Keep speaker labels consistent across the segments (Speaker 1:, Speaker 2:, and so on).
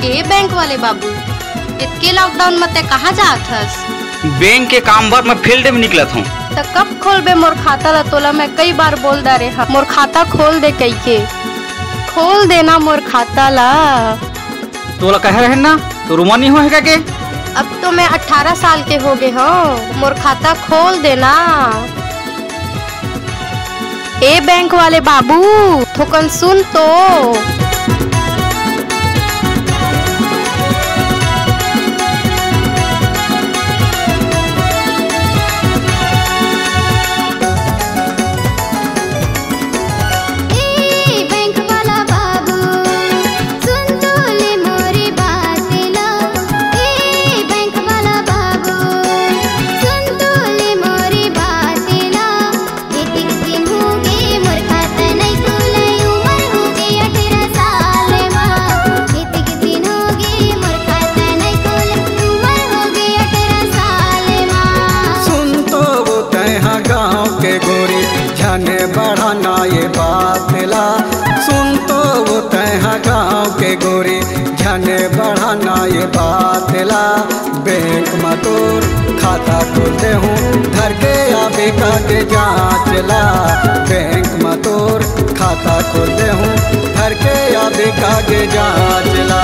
Speaker 1: ए bank वाले बाबू, इतके लॉकडाउन में ते कहाँ जात हस?
Speaker 2: बैंक के काम बर मैं फील्ड में निकलत हूँ।
Speaker 1: तो कब खोलबे मोर खाता ला? तोला मैं कई बार बोल दा रे मोर खाता खोल दे, कई के खोल देना मोर खाता ला।
Speaker 2: तोला कह रहे ना तो रुमा नहीं होएगा के?
Speaker 1: अब तो मैं 18 साल के हो गए हूँ, मोर खाता खोल देना। ए बैंक वाले बाबू थोकन सुन तो।
Speaker 3: झने बढ़ाना ये बात ला, सुन तो वो तैहा गाँव के गोरी झने बढ़ाना ये बात ला। बैंक में तोर खाता खोलते हूँ घर के आबे का के जाँच ला। बैंक में तोर खाता खोलते हूँ घर के आबे का के जाँच ला।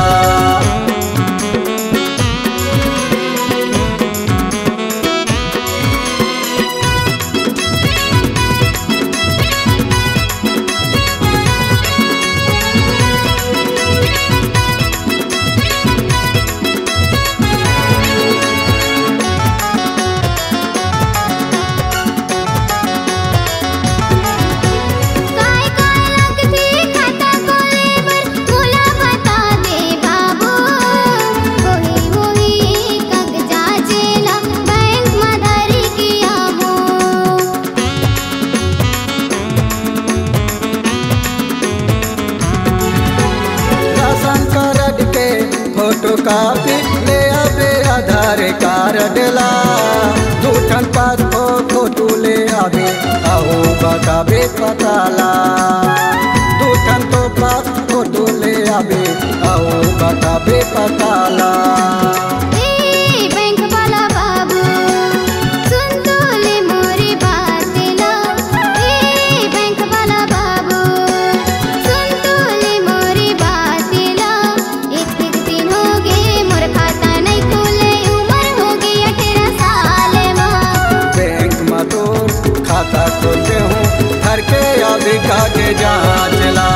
Speaker 3: फोटो कापी ले आबे आधार कार्ड ला। दूठन पासपोर्ट फोटो ले आबे आओ बताबे पता ला। दूठन तो पास फोटो ले आबे आओ बताबे पता ला। खाता खोलते हूँ घर के आबे का के जाँच ला।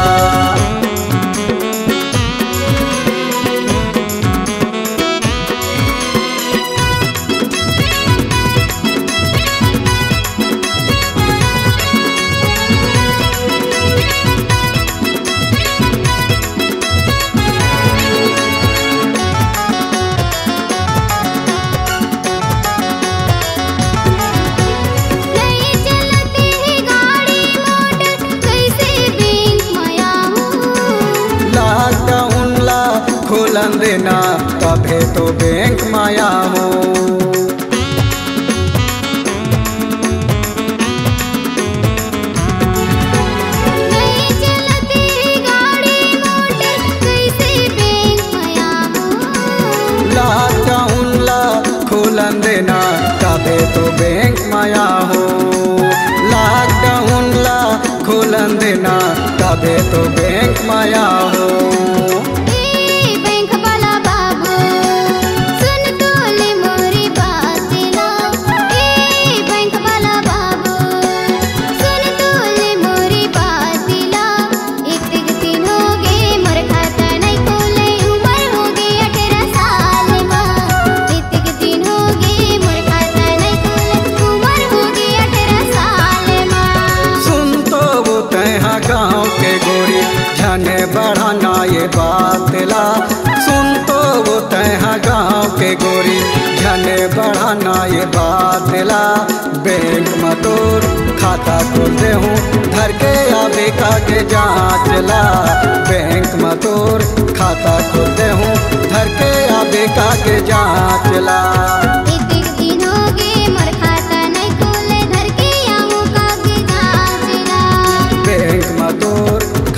Speaker 3: खोलन देना तबे तो बैंक माया हो। खोलन देना तबे तो बैंक माया हो। लॉकडाउन ला खोलन देना तबे तो बैंक माया हो। गाँव के गोरी झने बढ़ाना ये बात ला। सुन तो वो तैहा गाँव के गोरी झने बढ़ाना ये बात ला। बैंक में तोर खाता खोलते हूँ घर के आबे का के जाँच ला। बैंक में तोर खाता खोलते हूँ घर के आबे का के जाँच ला।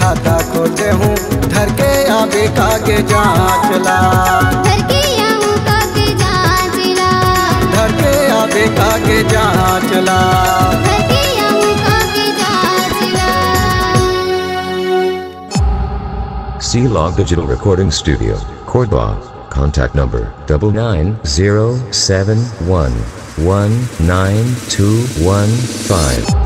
Speaker 3: खाता खोलते हूँ घर के आबे का के जाँच ला। ला।
Speaker 4: C-Log Digital Recording Studio, Cordoba. Contact number 9907119215.